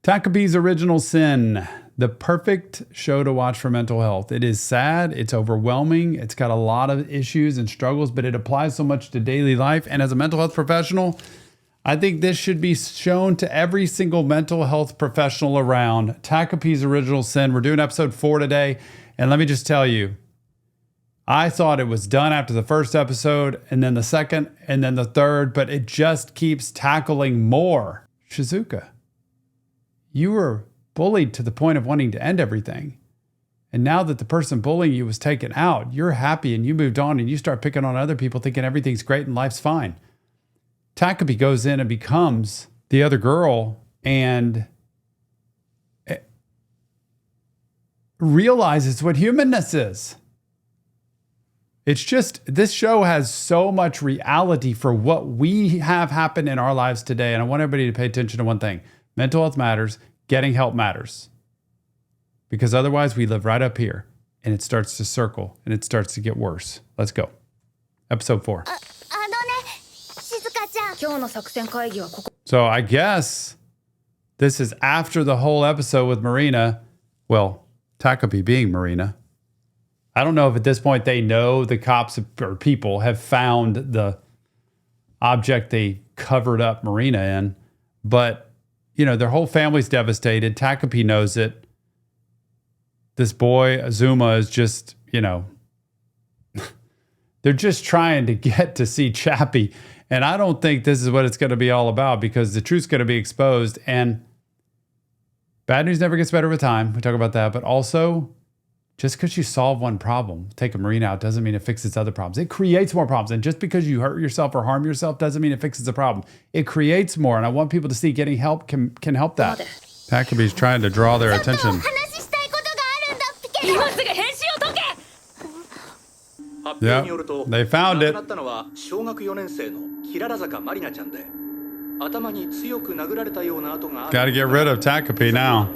Takopi's Original Sin, the perfect show to watch for mental health. It is sad, it's overwhelming, it's got a lot of issues and struggles, but it applies so much to daily life. And as a mental health professional, I think this should be shown to every single mental health professional around. Takopi's Original Sin. We're doing episode 4 today. And let me just tell you, I thought it was done after the first episode, and then the second, and then the third, but it just keeps tackling more. Shizuka, you were bullied to the point of wanting to end everything. And now that the person bullying you was taken out, you're happy and you moved on and you start picking on other people thinking everything's great and life's fine. Takopi goes in and becomes the other girl and realizes what humanness is. It's just, this show has so much reality for what we have happen in our lives today. And I want everybody to pay attention to one thing. Mental health matters. Getting help matters. Because otherwise we live right up here and it starts to circle and it starts to get worse. Let's go. Episode 4. So I guess this is after the whole episode with Marina. Well, Takopi being Marina. I don't know if at this point they know the cops or people have found the object they covered up Marina in. But, you know, their whole family's devastated. Takopi knows it. This boy, Azuma, is just, you know, they're just trying to get to see Chappie. And I don't think this is what it's going to be all about because the truth's going to be exposed. And bad news never gets better with time. We talk about that. But also, just because you solve one problem, take a Marine out, doesn't mean it fixes other problems. It creates more problems. And just because you hurt yourself or harm yourself doesn't mean it fixes the problem. It creates more. And I want people to see getting help can help that. Takopi's trying to draw their attention. Yeah, they found it. Gotta get rid of Takopi now.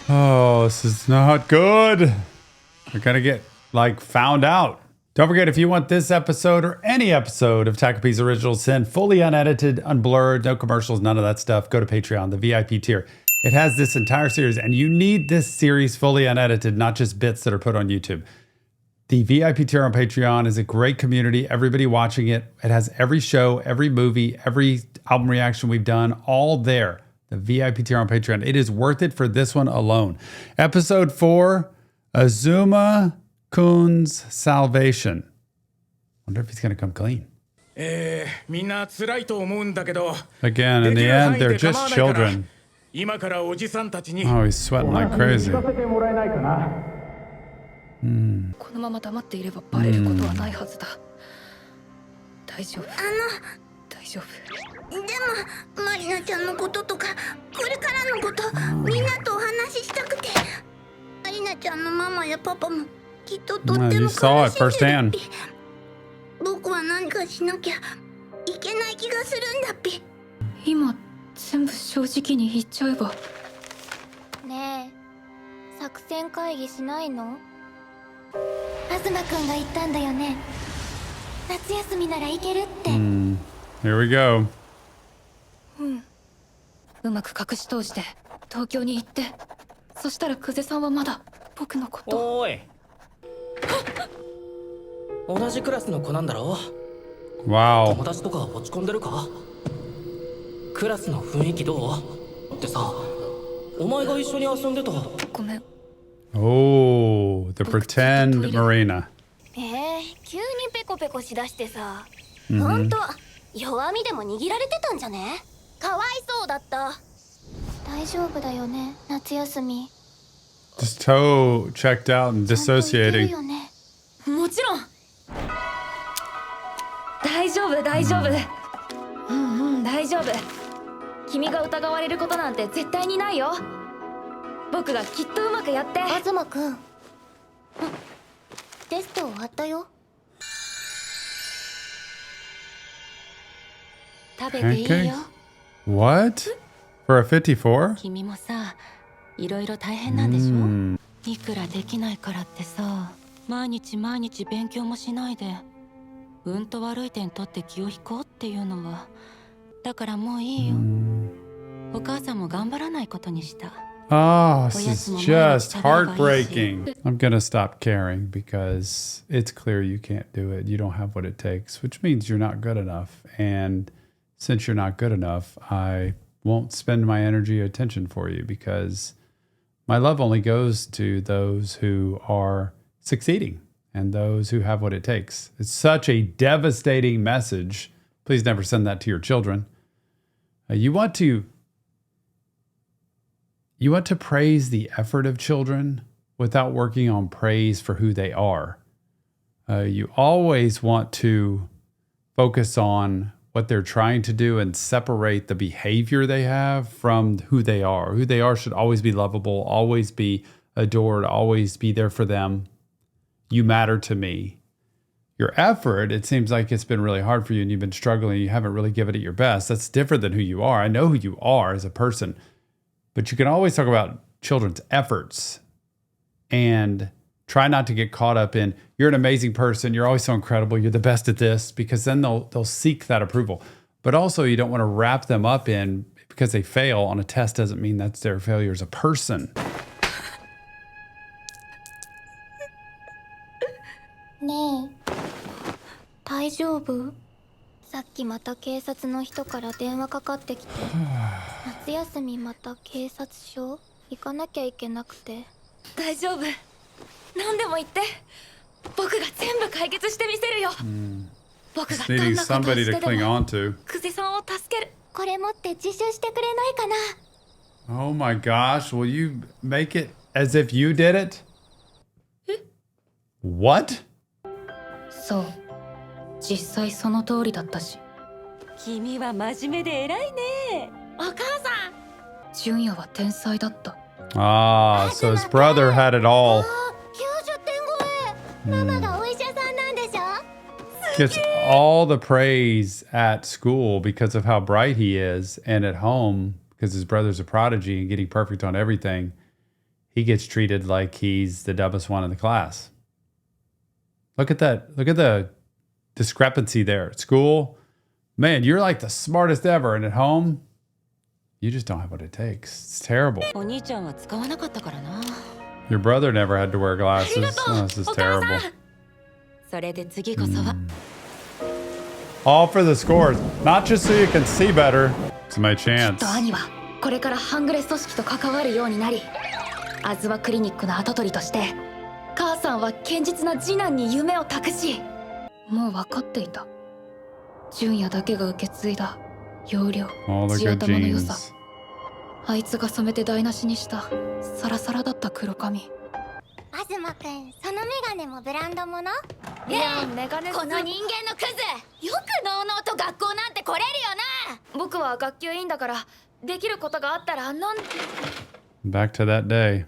Oh, this is not good. We're gonna get, found out. Don't forget, if you want this episode or any episode of Takopi's Original Sin, fully unedited, unblurred, no commercials, none of that stuff, go to Patreon, the VIP tier. It has this entire series, and you need this series fully unedited, not just bits that are put on YouTube. The VIP tier on Patreon is a great community. Everybody watching it. It has every show, every movie, every album reaction we've done, all there. The VIP tier on Patreon. It is worth it for this one alone. Episode 4, Azuma-kun's Salvation. Wonder if he's going to come clean. Again, in the end, they're just children. Oh, he's sweating like crazy. You saw it firsthand. Here we go. うまく隠し通して東京に行って、そしたら久世さんはまだ僕のこと。おい。同じクラスの子なんだろ。Wow。友達とか落ち込んでるか？クラスの雰囲気どう？ってさ、お前が一緒に遊んでた。ごめん。Oh, the pretend Marina. 急にペコペコしだしてさ。ほんと弱みでも握られてたんじゃね？かわいそうだった。大丈夫だよね、夏休み。This toe checked out and dissociating. もちろん。大丈夫、大丈夫。大丈夫。君が疑われることなんて絶対にないよ。僕がきっとうまくやって。東くん。テスト終わったよ。食べていいよ。What? For a 54? 君もさ、いろいろ大変なんでしょ？いくらできないからってさ、毎日勉強もしないで、うんと悪い点取って気を引こうっていうのはだからもういいよ。お母さんも頑張らないことにした。 Oh, this is just heartbreaking. I'm gonna stop caring because it's clear you can't do it. You don't have what it takes, which means you're not good enough. And since you're not good enough, I won't spend my energy or attention for you because my love only goes to those who are succeeding and those who have what it takes. It's such a devastating message. Please never send that to your children. You want to praise the effort of children without working on praise for who they are. You always want to focus on what they're trying to do and separate the behavior they have from who they are. Who they are should always be lovable, always be adored, always be there for them. You matter to me. Your effort, it seems like it's been really hard for you and you've been struggling. You haven't really given it your best. That's different than who you are. I know who you are as a person. But you can always talk about children's efforts and try not to get caught up in, you're an amazing person, you're always so incredible, you're the best at this, because then they'll seek that approval. But also you don't want to wrap them up in, because they fail on a test doesn't mean that's their failure as a person. ねえ、大丈夫？さっきまた警察の人から電話かかってきて夏休みまた警察署行かなきゃいけなくて。大丈夫、何でも言って。僕が全部解決してみせるよ。僕がどんなことをしてでも久世さんを助ける。これ持って自首してくれないかな。 Oh my gosh, will you make it as if you did it? What? そう、実際その通りだったし。君は真面目で偉いね。お母さん、純也は天才だった。Ah, so his brother had it all. 90点超え。ママがお医者さんなんでしょ。 Gets all the praise at school because of how bright he is, and at home because his brother's a prodigy and getting perfect on everything. He gets treated like he's the dumbest one in the class. Look at that. Look at the discrepancy there. At school, man, you're like the smartest ever. And at home, you just don't have what it takes. It's terrible. お兄ちゃんは使わなかったからな。 Your brother never had to wear glasses. Oh, this is terrible. それで次こそは。All for the scores. Not just so you can see better. It's my chance. と兄はこれから半グレ組織と関わるようになり、アズワクリニックの跡取りとして、母さんは堅実な次男に夢を託し、もう分かっていた。純也だけが受け継いだ要領、 All the 地 good 頭の良さ。 genes. あいつが染めて台無しにしたサラサラだった黒髪。東くん、そのメガネもブランドもの？いや、メガネこの人間のクズ、よくのうのうと学校なんて来れるよな。僕は学級委員だから、できることがあったらなん。 Back to that day.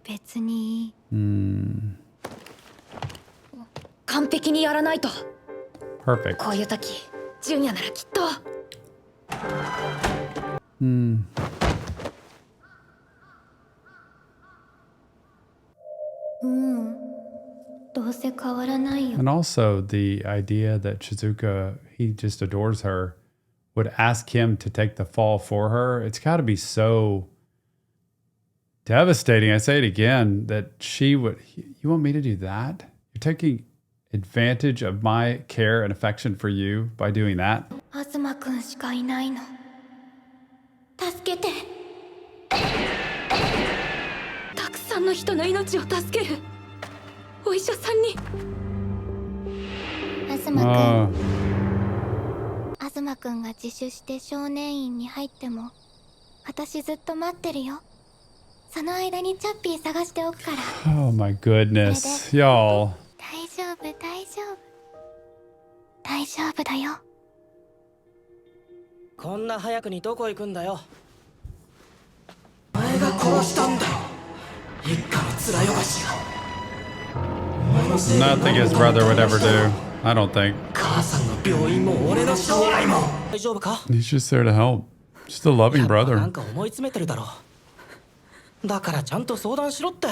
別に完璧にやらないと。 Perfect. こういう時、純也ならきっと。どうせ変わらないよ。 And also the idea that Shizuka, he just adores her, would ask him to take the fall for her. It's got to be so devastating. I say it again, that she would, you want me to do that? You're taking advantage of my care and affection for you by doing that? 東くんしかいないの。助けて。たくさんの人の命を助けるお医者さんに。東くん、 Oh, 東くんが自首して少年院に入っても私ずっと待ってるよ。その間にチャッピー探しておくから。 oh my goodness. Y'all. 大丈夫、大丈夫。大丈夫だよ。こんな早くにどこ行くんだよ。お前が殺したんだよ。一家の面汚しが。 Nothing his brother would ever do. I don't think. 母さんの病院も俺の将来も。大丈夫か？ He's just there to help. Just a loving やっぱな brother. んか思い詰めてるだろう。だからちゃんと相談しろって。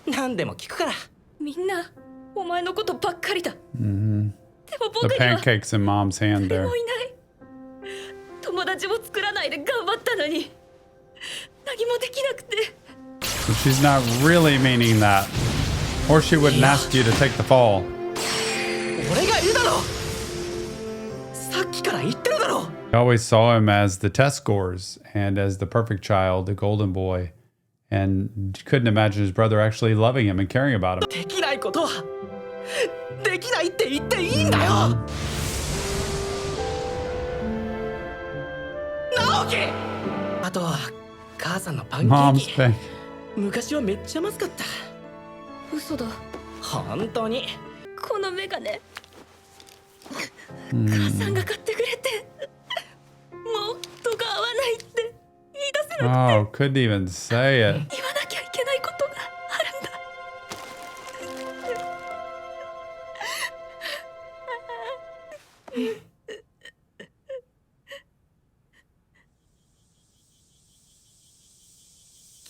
何でも聞くから。みんなお前のことばっかりだ。 Mm-hmm. でも The 僕には pancakes in mom's hand 誰 there. もいない。友達も作らないで頑張ったのに何もできなくて。 So she's not really meaning that. Or she wouldn't ask you to take the fall. 俺がいるだろ。さっきから言ってるだろ。 I always saw him as the test scores and as the perfect child, the golden boy, and couldn't imagine his brother actually loving him and caring about him. できないことはできないって言っていいんだよ。直樹。あとは母さんのパンケー Mom's キ。 thing. 昔はめっちゃまずかった。嘘だ。本当に。このメガネ母さんが買ってくれて、もう度が合わないって言い出せなくて Oh, couldn't even say it. 言わなきゃいけないことがあるんだ。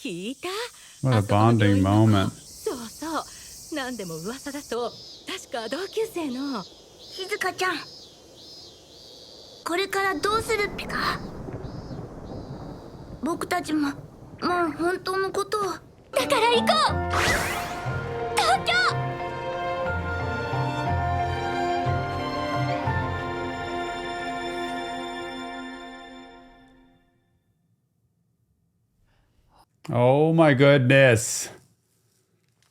聞いた？ What a bonding moment. そうそう。なんでも噂だと確か同級生の。静香ちゃん、これからどうするっぴか。僕たちももう本当のことを。だから行こう。東京。Oh my goodness.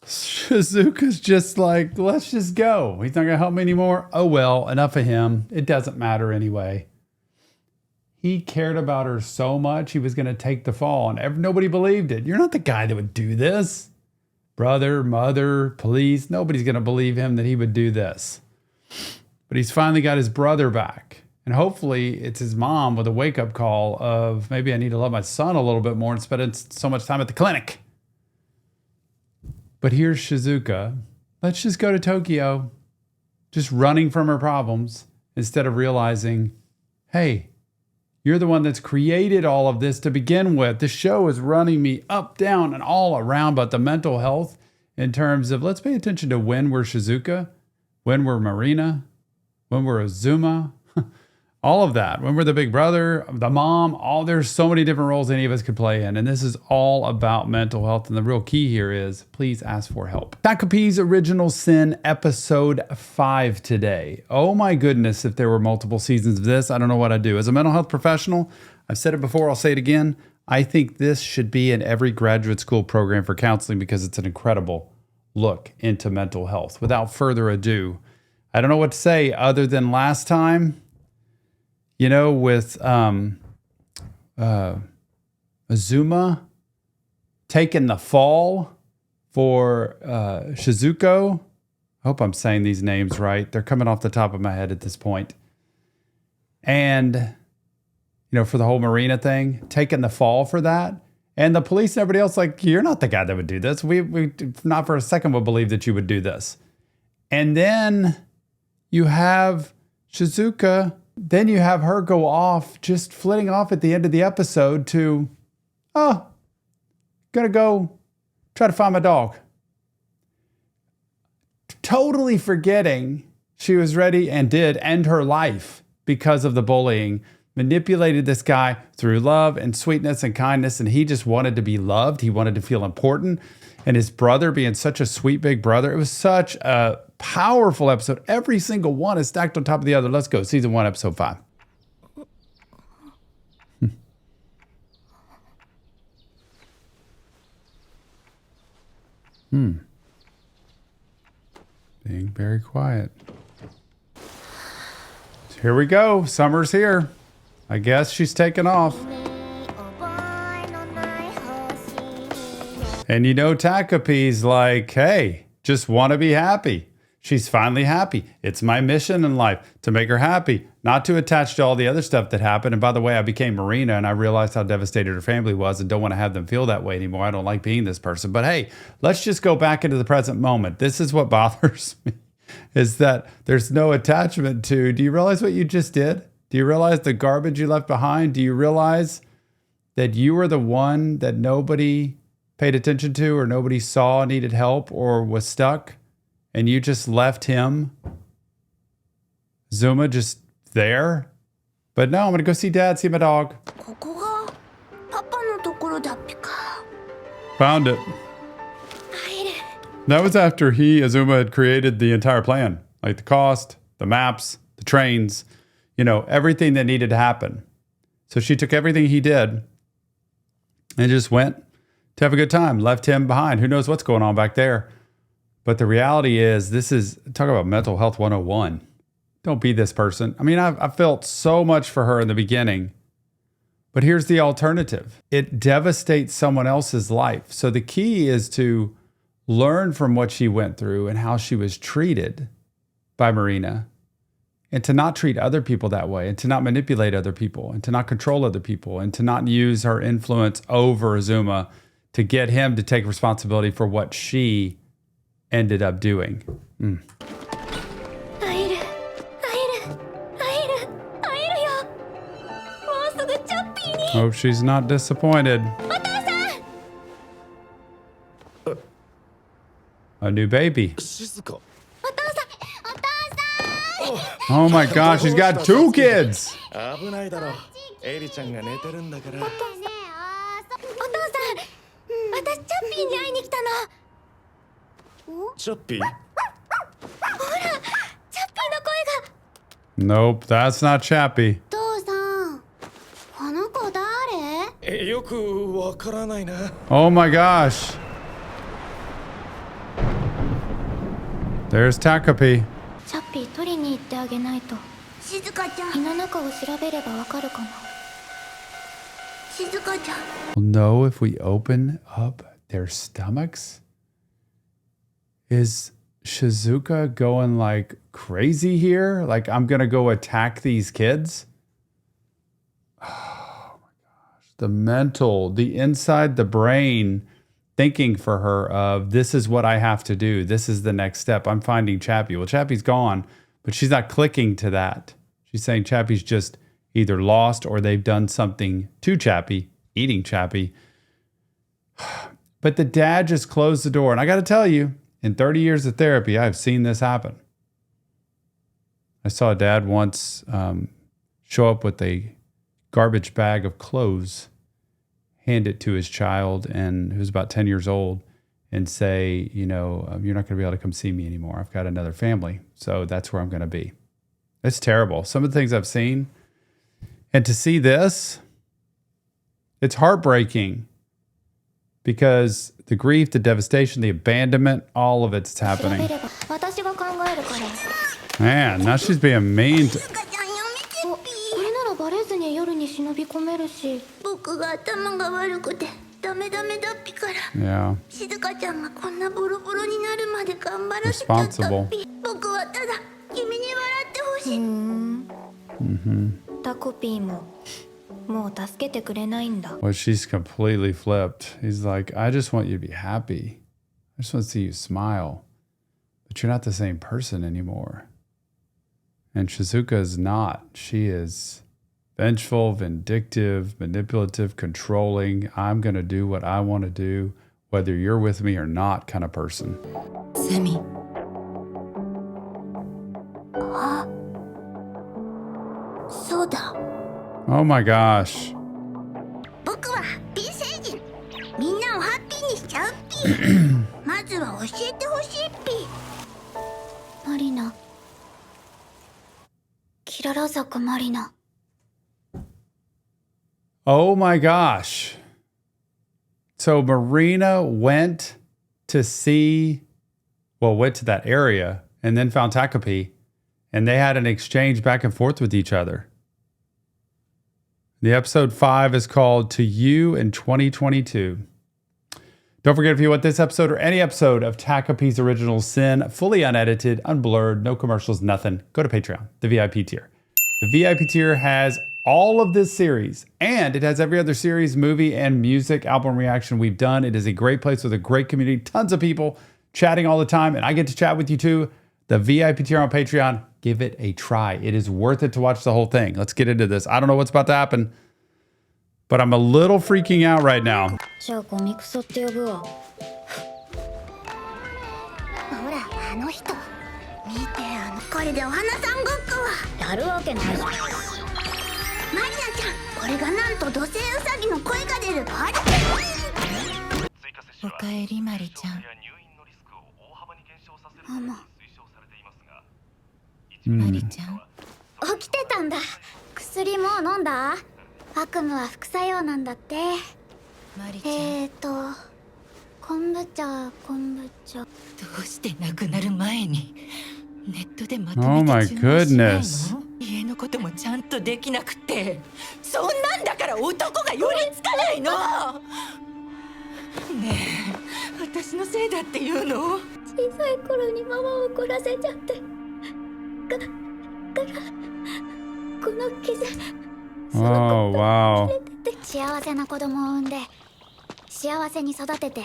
Shizuka's just like, let's just go. He's not going to help me anymore. Oh well, enough of him. It doesn't matter anyway. He cared about her so much, he was going to take the fall, and nobody believed it. You're not the guy that would do this. Brother, mother, police, nobody's going to believe him that he would do this. But he's finally got his brother back. And hopefully it's his mom with a wake-up call of maybe I need to love my son a little bit more and spend so much time at the clinic. But here's Shizuka. Let's just go to Tokyo. Just running from her problems instead of realizing, hey, you're the one that's created all of this to begin with. The show is running me up, down, and all around, but the mental health in terms of let's pay attention to when we're Shizuka, when we're Marina, when we're Azuma, all of that. When we're the big brother, the mom, there's so many different roles any of us could play in. And this is all about mental health. And the real key here is please ask for help. Takopi's Original Sin episode 5 today. Oh my goodness, if there were multiple seasons of this, I don't know what I'd do. As a mental health professional, I've said it before, I'll say it again. I think this should be in every graduate school program for counseling because it's an incredible look into mental health. Without further ado, I don't know what to say other than last time, you know, with Azuma taking the fall for Shizuko. I hope I'm saying these names right. They're coming off the top of my head at this point. And, you know, for the whole Marina thing, taking the fall for that. And the police and everybody else, like, you're not the guy that would do this. We not for a second would believe that you would do this. And then you have Shizuka. Then you have her go off, just flitting off at the end of the episode to, gonna go try to find my dog. Totally forgetting she was ready and did end her life because of the bullying. Manipulated this guy through love and sweetness and kindness, and he just wanted to be loved. He wanted to feel important. And his brother being such a sweet big brother, it was such a powerful episode. Every single one is stacked on top of the other. Let's go. Season 1, episode 5. Being very quiet. So here we go. Summer's here. I guess she's taking off. And you know, Takopi's like, hey, just want to be happy. She's finally happy. It's my mission in life to make her happy, not to attach to all the other stuff that happened. And by the way, I became Marina and I realized how devastated her family was and don't want to have them feel that way anymore. I don't like being this person. But hey, let's just go back into the present moment. This is what bothers me, is that there's no attachment to, do you realize what you just did? Do you realize the garbage you left behind? Do you realize that you were the one that nobody paid attention to or nobody saw needed help or was stuck? and you just left him, Zuma, just there. But no, I'm gonna go see Dad, see my dog. ここがパパのところだっぺか。 Found it. 入る。 That was after Azuma, had created the entire plan, like the cost, the maps, the trains, you know, everything that needed to happen. So she took everything he did and just went to have a good time, left him behind. Who knows what's going on back there? But the reality is, this is, talk about mental health 101. Don't be this person. I mean, I felt so much for her in the beginning, but here's the alternative. It devastates someone else's life. So the key is to learn from what she went through and how she was treated by Marina, and to not treat other people that way, and to not manipulate other people, and to not control other people, and to not use her influence over Azuma to get him to take responsibility for what she ended up doing. Hope she's not disappointed. A new baby. Oh my gosh, she's got 2 kids. お父さん、私チャッピーに会いに来たの。チャッピー？ほら、チャッピーの声が。 Nope, that's not Chappie. お父さん、この子誰？よくわからないな。 Oh my gosh. There's Takopi. チャッピー取りに行ってあげないと。静香ちゃん。胃の中を調べればわかるかも。静香ちゃん。We'll know if we open up their stomachs. Is Shizuka going like crazy here? Like, I'm gonna go attack these kids? Oh my gosh. The mental, the inside the brain thinking for her of, this is what I have to do. This is the next step. I'm finding Chappie. Well, Chappie's gone, but she's not clicking to that. She's saying Chappie's just either lost or they've done something to Chappie, eating Chappie. But the dad just closed the door. And I got to tell you, in 30 years of therapy, I've seen this happen. I saw a dad once show up with a garbage bag of clothes, hand it to his child, and who's about 10 years old, and say, you know, you're not going to be able to come see me anymore. I've got another family, so that's where I'm going to be. It's terrible. Some of the things I've seen. And to see this, it's heartbreaking because the grief, the devastation, the abandonment, all of it's happening. Man, now she's being mean to... これならバレずに夜に忍び込めるし。僕が頭が悪くてダメだっぴから。Yeah. 静香ちゃんがこんなボロボロになるまで頑張らせちゃったっぴ。僕はただ君に笑ってほしい。タコピーももう助けてくれないんだ。 Well, she's completely flipped. He's like, I just want you to be happy. I just want to see you smile. But you're not the same person anymore. And Shizuka is not. She is vengeful, vindictive, manipulative, controlling. I'm going to do what I want to do, whether you're with me or not kind of person. Semi. Oh my gosh. 僕はハッピー星人。みんなをハッピーにしちゃうっぴ。まずは教えてほしいっぴ。マリナ。キララ坂マリナ。 Oh my gosh. So Marina went to that area and then found Takopi, and they had an exchange back and forth with each other. The episode 5 is called To You in 2022. Don't forget, if you want this episode or any episode of Takopi's Original Sin, fully unedited, unblurred, no commercials, nothing, go to Patreon, the VIP tier. The VIP tier has all of this series, and it has every other series, movie, and music album reaction we've done. It is a great place with a great community, tons of people chatting all the time, and I get to chat with you too. The VIP tier on Patreon, give it a try. It is worth it to watch the whole thing. Let's get into this. I don't know what's about to happen, but I'm a little freaking out right now. じゃあゴミクソって呼ぶわ。ほら、あの人見てこれでお花さんごっこはやるわけないじゃん。マリナちゃん、これがなんと土星ウサギの声が出るバーデおかえりマリちゃん。マリちゃん、起きてたんだ。薬もう飲んだ？悪夢は副作用なんだって。マリちゃん、昆布茶。どうして亡くなる前にネットでまと Oh め my て注文しない goodness. の？家のこともちゃんとできなくて、そんなんだから男が寄りつかないの。ねえ、私のせいだっていうの？小さい頃にママを怒らせちゃってからこの傷。 Oh, wow. 幸せな子供を産んで幸せに育てて、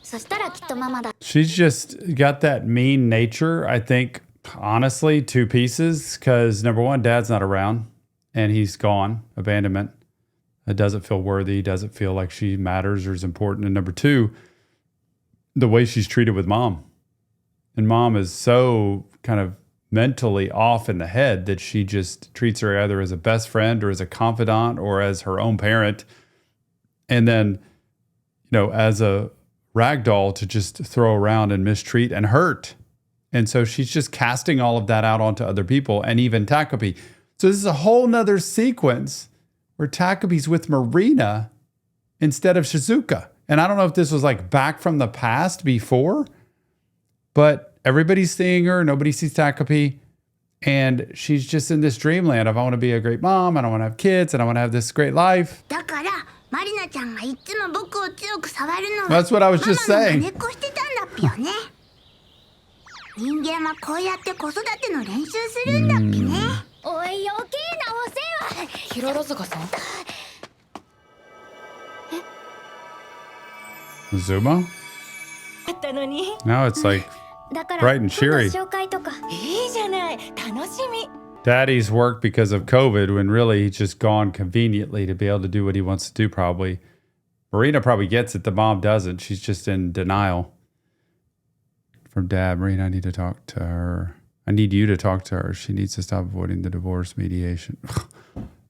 そしたらきっとママだ。 She's just got that mean nature, I think, honestly, two pieces. Because number one, dad's not around and he's gone, abandonment. It doesn't feel worthy, doesn't feel like she matters or is important. And number two, the way she's treated with mom. And mom is so kind of mentally off in the head that she just treats her either as a best friend or as a confidant or as her own parent. And then, you know, as a rag doll to just throw around and mistreat and hurt. And so she's just casting all of that out onto other people and even Takopi. So this is a whole nother sequence where Takopi's with Marina instead of Shizuka. And I don't know if this was like back from the past before, but everybody's seeing her. Nobody sees Takopi. And she's just in this dreamland of I want to be a great mom and I want to have kids and I want to have this great life. だからマリナちゃんがいつも僕を強く触るのは That's what I was just ママの saying. 真似っこしてたんだっぴよね。人間はこうやって子育ての練習するんだっぴね。おい、余計なお世話。キララ坂さん。 Zuma? あったのに。 Now it's like だから bright and cheery. 今度紹介とか。いいじゃない、楽しみ。 Daddy's worked because of COVID when really he's just gone conveniently to be able to do what he wants to do, probably. Marina probably gets it. The mom doesn't. She's just in denial. From Dad, Marina, I need to talk to her. I need you to talk to her. She needs to stop avoiding the divorce mediation.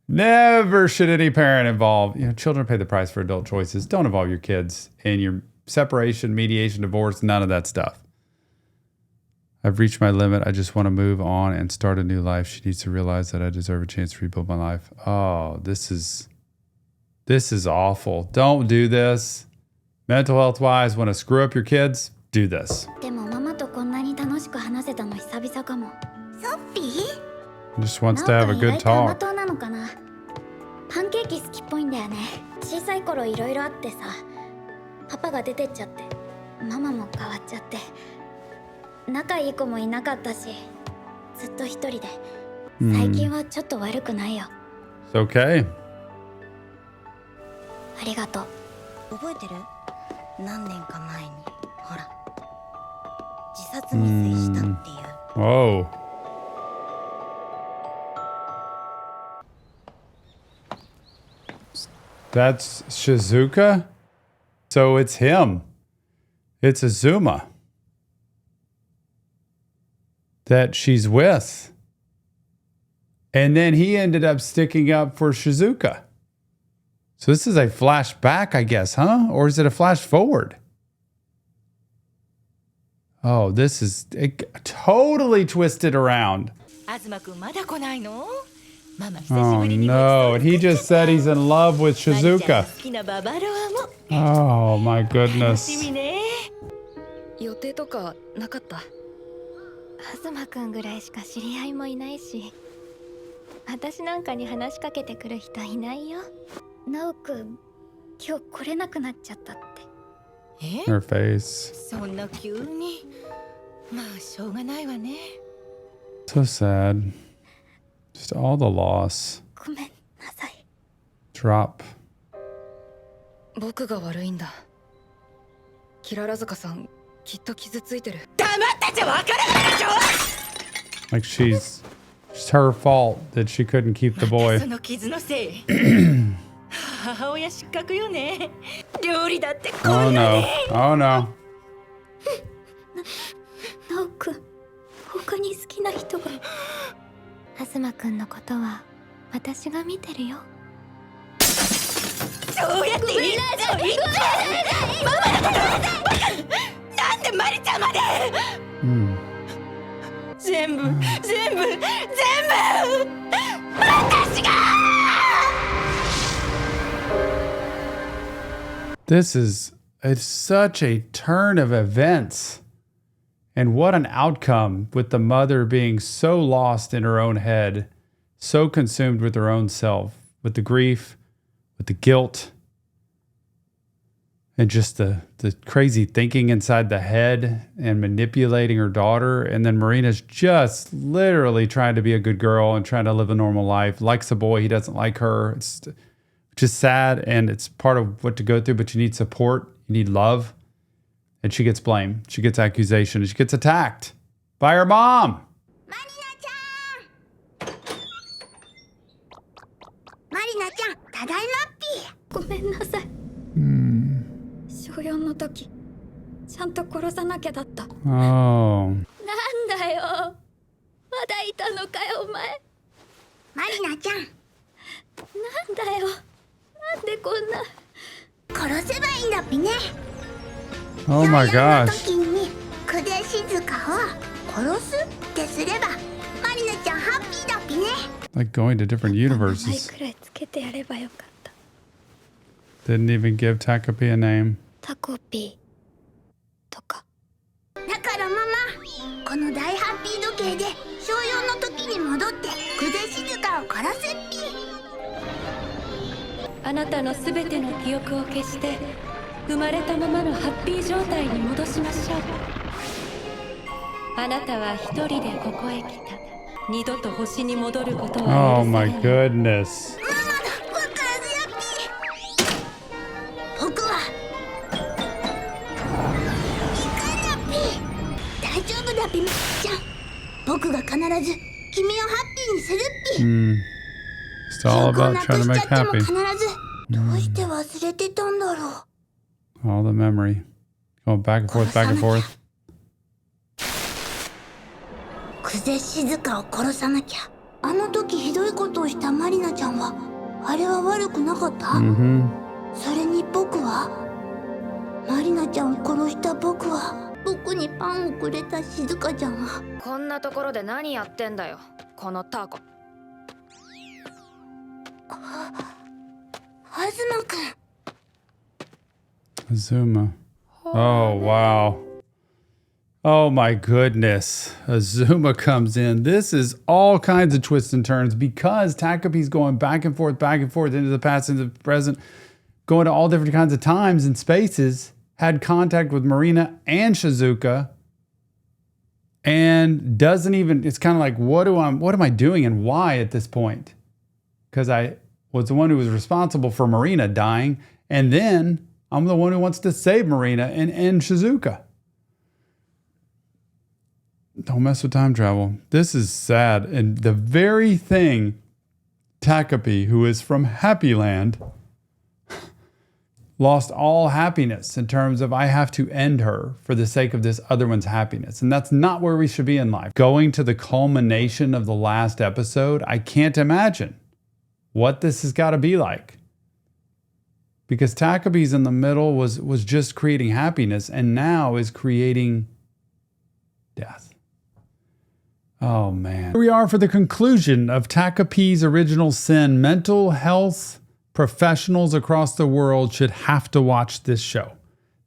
Never should any parent involve. You know, children pay the price for adult choices. Don't involve your kids in your separation, mediation, divorce, none of that stuff. I've reached my limit. I just want to move on and start a new life. She needs to realize that I deserve a chance to rebuild my life. Oh, this is awful. Don't do this. Mental health wise, want to screw up your kids? Do this. でもママとこんなに楽しく話せたの久々かも。ソフィー Just wants to have a good なんか意外と甘 talk. 党なのかな。パンケーキ好きっぽいんだよね。小さい頃いろいろあってさ、パパが出てっちゃってママも変わっちゃって、仲いい子もいなかったし、ずっと一人で。最近はちょっと悪くないよ。 It's okay. ありがとう。覚えてる？何年か前にほら自殺未遂したっていう。 Whoa. That's Shizuka? So it's him. It's Azuma that she's with. And then he ended up sticking up for Shizuka. So this is a flashback, I guess, huh? Or is it a flash forward? Oh, this is totally twisted around. 東くんまだ来ないの？ママ久し Oh ぶりに no, and he just said he's in love with マリちゃん Shizuka. 好きなババロアも Oh my 楽し goodness. みね。予定とかなかった？東くんぐらいしか知り合いもいないし、私なんかに話しかけてくる人いないよ。ナオくん、今日来れなくなっちゃったって。え？ Her face. そんな急に。まあしょうがないわね。 So sad. Just all the loss. ごめんなさい。 Drop. 僕が悪いんだ。キララ坂さん、きっと傷ついてる。黙ってちゃわからないでしょ。 Like it's her fault that she couldn't keep the そ boy. の傷のせい。母親失格よね。料理だってこ Oh んな no. に。 Oh no. 敵な人が。東くんのことは私が見てるよ。そうやって言いなさい。ママだからなんでマリちゃんまで。全部私が。It's such a turn of events. And what an outcome, with the mother being so lost in her own head, so consumed with her own self, with the grief, with the guilt, and just the crazy thinking inside the head and manipulating her daughter. And then Marina's just literally trying to be a good girl and trying to live a normal life, likes a boy, he doesn't like her. It's just sad, and it's part of what to go through, but you need support, you need love. And she gets blamed. She gets accusation. She gets attacked by her mom. マリナちゃん、ただいまっぴ。ごめんなさい。小4の時、ちゃんと殺さなきゃだった。Oh. なんだよ。まだいたのかよ、お前。マリナちゃん。なんだよ。なんでこんな。殺せばいいんだっぴね。Oh my 小4 gosh. の時に久手静香を殺すってすれば、マリナちゃんハッピーだっぴね。Like going to different 名前 universes. くらいつけてやればよかった。 Didn't even give Takopi a name. タコピーとか。だからママ、この大ハッピー時計で小4の時に戻って久手静香を殺せっぴ。あなたのすべての記憶を消して生まれたままのハッピー状態に戻しましょう。あなたは一人でここへ来た。二度と星に戻ることは Oh 許さ my れない。 goodness. ママのわからずやっぴ。僕はいかんなっぴ。大丈夫だっぴ、みっちゃん。僕が必ず君をハッピーにするっぴ。 It's all about trying to make 記憶をなくしちゃっても happy. 必ず。どうして忘れてたんだろう。 All the memory. Going back and forth, back and forth. 久手静香を殺さなきゃ。あの時ひどいことをしたマリナちゃんは、あれは悪くなかった？ それに僕は、マリナちゃんを殺した僕は、僕にパンをくれた静香ちゃんは。こんなところで何やってんだよ、このタコ。東くん。 Azuma. Oh, wow. Oh, my goodness. Azuma comes in. This is all kinds of twists and turns because Takopi's going back and forth into the past, into the present, going to all different kinds of times and spaces, had contact with Marina and Shizuka, and doesn't even, it's kind of like, what am I doing and why at this point? Because I was the one who was responsible for Marina dying, and then I'm the one who wants to save Marina and end Shizuka. Don't mess with time travel. This is sad. And the very thing Takopi, who is from Happy Land, lost all happiness in terms of I have to end her for the sake of this other one's happiness. And that's not where we should be in life. Going to the culmination of the last episode, I can't imagine what this has got to be like. Because Takopi's in the middle was just creating happiness and now is creating death. Oh man. Here we are for the conclusion of Takopi's original sin. Mental health professionals across the world should have to watch this show.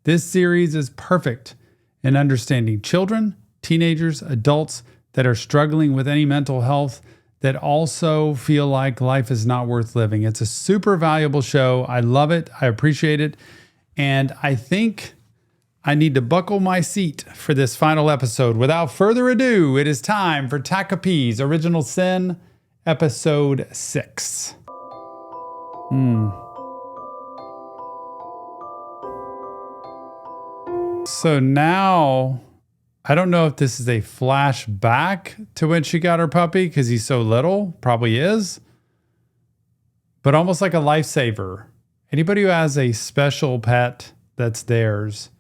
This series is perfect in understanding children, teenagers, adults that are struggling with any mental health that also feel like life is not worth living. It's a super valuable show. I love it. I appreciate it. And I think I need to buckle my seat for this final episode. Without further ado, it is time for Takopi's Original Sin, Episode 6. So now, I don't know if this is a flashback to when she got her puppy because he's so little. Probably is. But almost like a lifesaver. Anybody who has a special pet that's theirs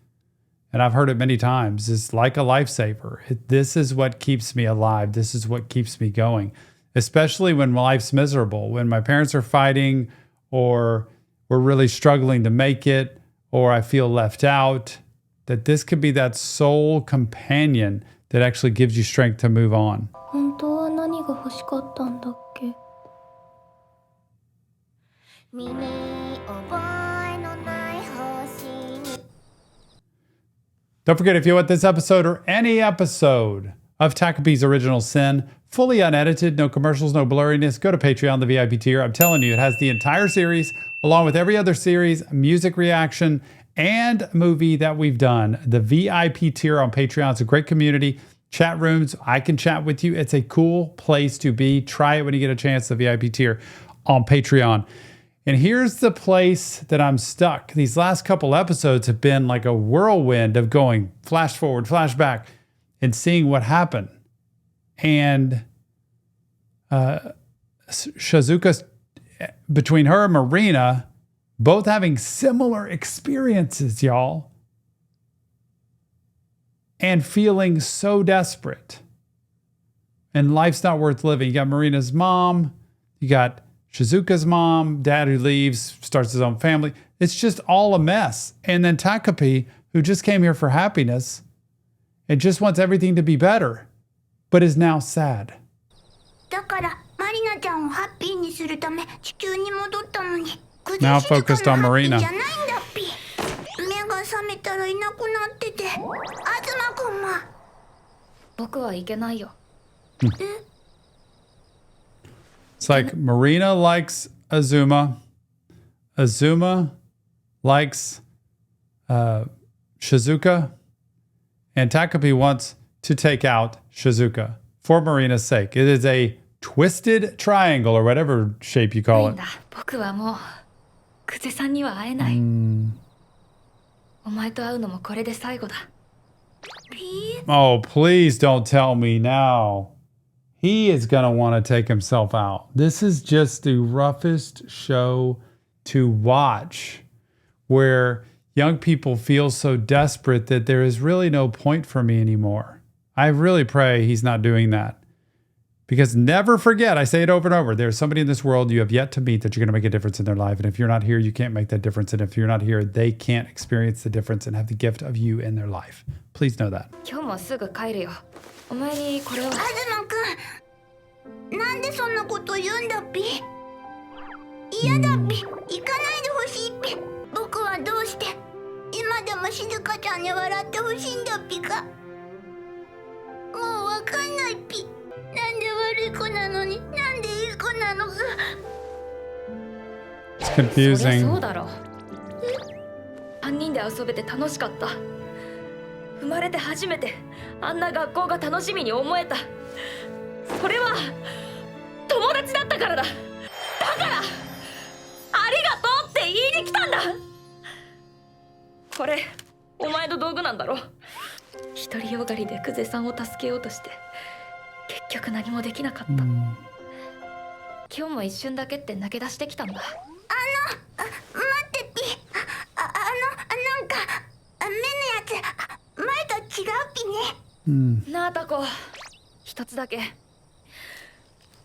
and I've heard it many times, is like a lifesaver. This is what keeps me alive. This is what keeps me going, especially when life's miserable, when my parents are fighting or we're really struggling to make it, or I feel left out, that this could be that soul companion that actually gives you strength to move on. 本当は何が欲しかったんだっけ？身に覚えのない星に Don't forget, if you want this episode or any episode of Takopi's Original Sin, fully unedited, no commercials, no blurriness, go to Patreon, the VIP tier. I'm telling you, it has the entire series, along with every other series, music reaction, and movie that we've done. The VIP tier on Patreon is a great community. Chat rooms, I can chat with you. It's a cool place to be. Try it when you get a chance, the VIP tier on Patreon. And here's the place that I'm stuck. These last couple episodes have been like a whirlwind of going flash forward, flash back, and seeing what happened. And Shizuka, between her and Marina, both having similar experiences, y'all, and feeling so desperate. And life's not worth living. You got Marina's mom, you got Shizuka's mom, dad who leaves, starts his own family. It's just all a mess. And then Takopi, who just came here for happiness and just wants everything to be better, but is now sad. だからマリナちゃんをハッピーにするため地球に戻ったのに Now focused on Marina. じゃないんだっぴ。目が覚めたらいなくなってて、東くんは僕はいけないよ。It's like Marina likes Azuma. Azuma likes Shizuka. And Takopi wants to take out Shizuka for Marina's sake. It is a twisted triangle or whatever shape you call it. 僕はもう久世さんには会えない。お前と会うのもこれで最後だ。Oh, please don't tell me now. He is going to want to take himself out. This is just the roughest show to watch, where young people feel so desperate that there is really no point for me anymore. I really pray he's not doing that. Because never forget, I say it over and over, there's somebody in this world you have yet to meet that you're going to make a difference in their life. And if you're not here, you can't make that difference. And if you're not here, they can't experience the difference and have the gift of you in their life. Please know that. 今日もすぐ帰るよ。お前にこれを。東くん、なんでそんなこと言うんだっぴ。嫌だっぴ。行かないでほしいっぴ。僕はどうして今でも静香ちゃんに笑ってほしいんだっぴか。もうわかんないっぴ。なんで悪い子なのに、なんでいい子なのか。It's そりゃ confusing. そうだろ。3人で遊べて楽しかった。生まれて初めてあんな学校が楽しみに思えた。それは友達だったからだ。だからありがとうって言いに来たんだ。これお前の道具なんだろ。独りよがりで久世さんを助けようとして結局何もできなかった。今日も一瞬だけって投げ出してきたんだ。待ってっぴ。なんか目のやつ前と違うっぴね。なあタコ、一つだけ。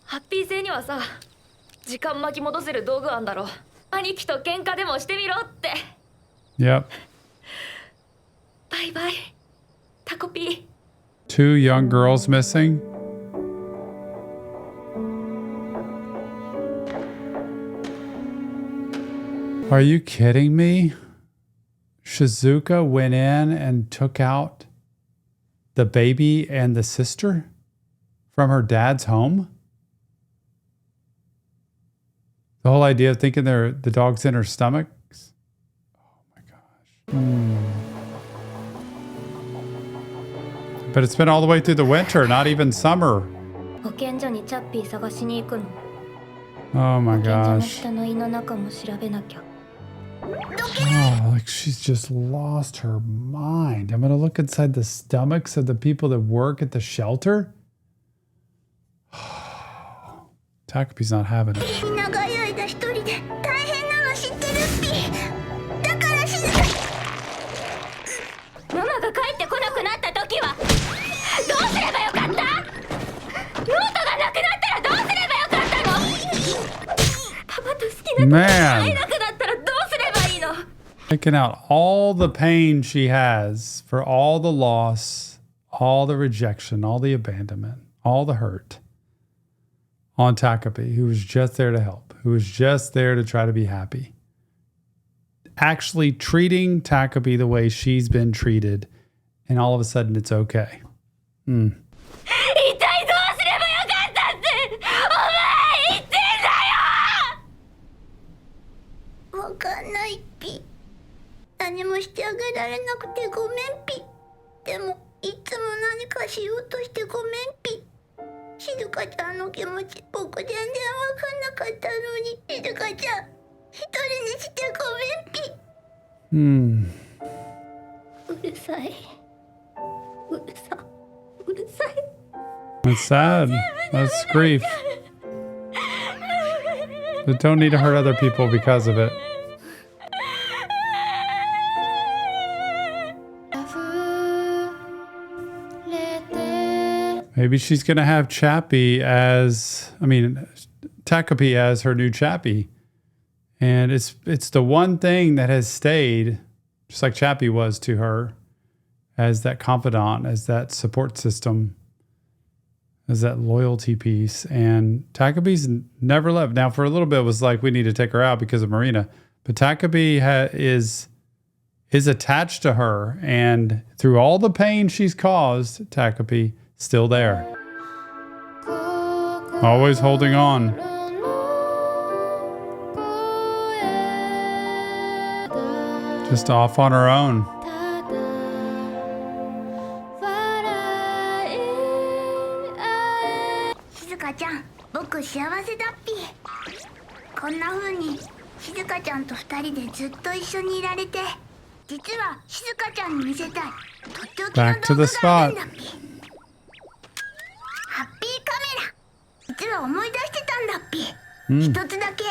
ハッピー星にはさ、時間巻き戻せる道具あんだろ。兄貴と喧嘩でもしてみろって。Yep. バイバイ、タコピー。Two young girls missing. Are you kidding me? Shizuka went in and took out the baby and the sister from her dad's home? The whole idea of thinking the dog's in her stomach? Oh my gosh. But it's been all the way through the winter, not even summer. 保健所にチャッピー探しに行くの。 Oh my 保健所の gosh. 人の胃の中も調べなきゃ。 Oh, like she's just lost her mind. I'm going to look inside the stomachs of the people that work at the shelter. Takopi's not having it. 長い間一人で大変なの知ってるっぴ。だから静か。ママが時はどうすればよかった？ノートがなくなったらどうすればよかったの？パパと好きな友達が会えなくなったらどうすればいいの？ Taking out all the pain she has for all the loss, all the rejection, all the abandonment, all the hurt on Takopi, who was just there to help, who was just there to try to be happy. Actually treating Takopi the way she's been treated, and all of a sudden it's okay. 一体どうすればよかったってお前言ってんだよ！わかんないピ。何もしてあげられなくてごめんピ。でもいつも何かしようとしてごめんピ。静香ちゃんの気持ち僕全然わかんなかったのに、静香ちゃん一人にしてごめんピ。うるさい。うるさい。It's sad. That's grief. But don't need to hurt other people because of it. Maybe she's going to have Takopi as her new Chappie. And it's the one thing that has stayed, just like Chappie was to her, as that confidant, as that support system, as that loyalty piece. And Takopi's never left. Now, for a little bit, it was like we need to take her out because of Marina. But Takopi is attached to her. And through all the pain she's caused, Takopi still there. Always holding on. Just off on her own. Shizukaちゃん、僕幸せだっぴ。こんな風に静香ちゃんと二人でずっと一緒にいられて、実は静香ちゃんに見せたいとっておきの動画があるんだっぴ。ハッピーカメラ、実は思い出してたんだっぴ。一つだけ、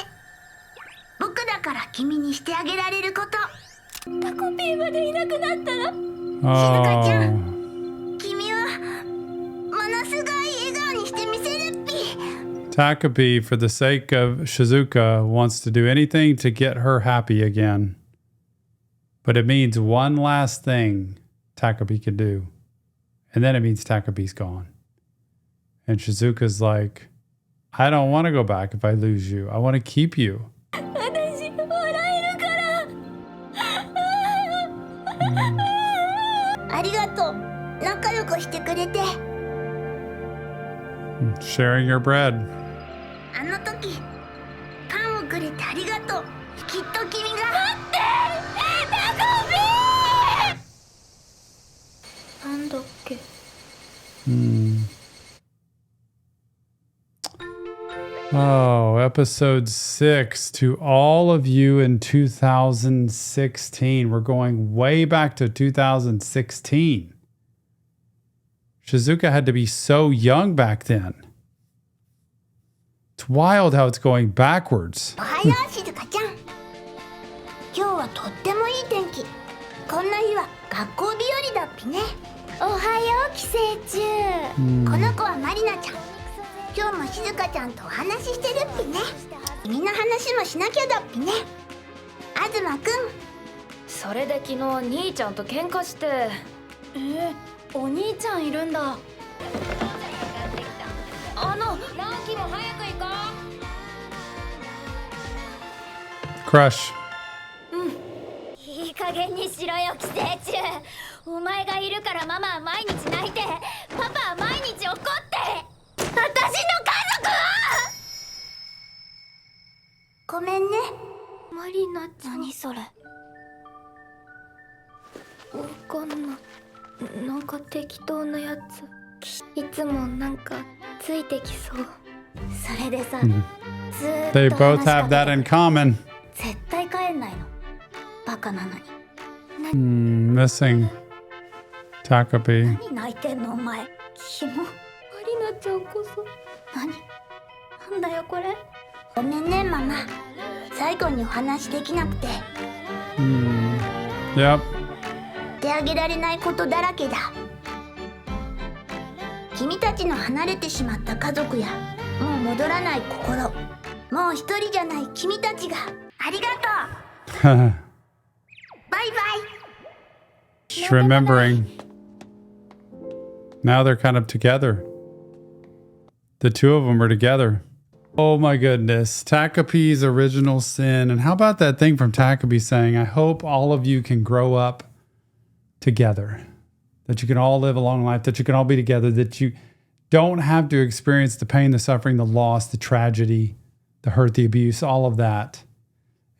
僕だから君にしてあげられること。タコピーまでいなくなったら、静香ちゃん、君はものすごい笑顔にしてみせるっぴ。Takopi, for the sake of Shizuka, wants to do anything to get her happy again. But it means one last thing Takopi can do. And then it means Takopi's gone. And Shizuka's like, I don't want to go back if I lose you. I want to keep you. Sharing your bread. あの時パンをくれてありがとう。きっと君が。待って！タコピー！なんだっけ。Oh, episode 6 to all of you in 2016. We're going way back to 2016. Shizuka had to be so young back then. It's wild how it's going backwards. おはよう、静香ちゃん。今日はとってもいい天気。こんな日は学校日和だっぴね。おはよう、寄生虫。この子はマリナちゃん。今日も静香ちゃんとお話ししてるっぴね。君の話もしなきゃだっぴね。東くん。それで昨日兄ちゃんと喧嘩して。お兄ちゃんいるんだ。ランキーも早く行こう。Crush。いい加減にしろよ、寄生虫。お前がいるからママは毎日泣いて、パパは毎日怒って。私の家族は。ごめんね、マリナちゃん。何それ。わかんない。なんか適当なやつ。いつもなんかついてきそう。それでさ、ずーっと They both have that in common. 絶対帰んないの。バカなのに。Missing Takopi. 何泣いてんのお前。キモ。マリナちゃんこそ。なんだよこれ。ごめんねママ。最後にお話できなくて。Yep. してあげられないことだらけだ。君たちの離れてしまった家族やもう戻らない心、もう一人じゃない君たちがありがとう。バイバイ。 Just remembering. Now they're kind of together. The two of them are together. Oh my goodness. Takopi's original sin. And how about that thing from Takopi saying, I hope all of you can grow up together. That you can all live a long life. That you can all be together. That you don't have to experience the pain, the suffering, the loss, the tragedy, the hurt, the abuse, all of that.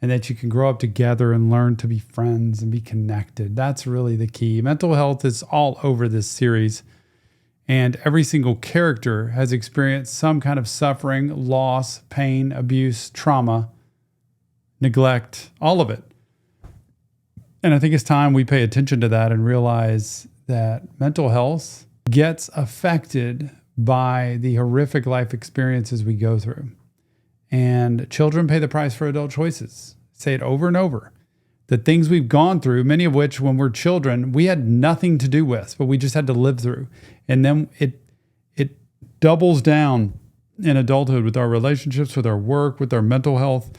And that you can grow up together and learn to be friends and be connected. That's really the key. Mental health is all over this series. And every single character has experienced some kind of suffering, loss, pain, abuse, trauma, neglect, all of it. And I think it's time we pay attention to that and realize that mental health gets affected by the horrific life experiences we go through. And children pay the price for adult choices. Say it over and over. The things we've gone through, many of which when we're children, we had nothing to do with, but we just had to live through. And then it doubles down in adulthood with our relationships, with our work, with our mental health.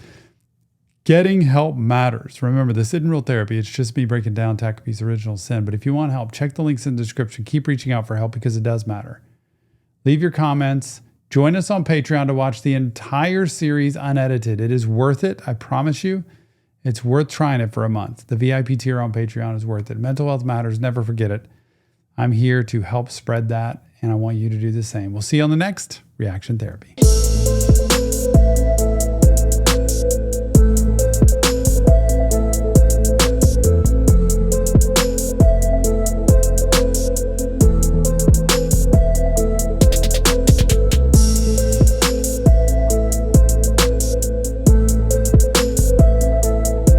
Getting help matters. Remember, this isn't real therapy. It's just me breaking down Takopi's original sin. But if you want help, check the links in the description. Keep reaching out for help because it does matter. Leave your comments. Join us on Patreon to watch the entire series unedited. It is worth it. I promise you. It's worth trying it for a month. The VIP tier on Patreon is worth it. Mental health matters. Never forget it. I'm here to help spread that, and I want you to do the same. We'll see you on the next Reaction Therapy.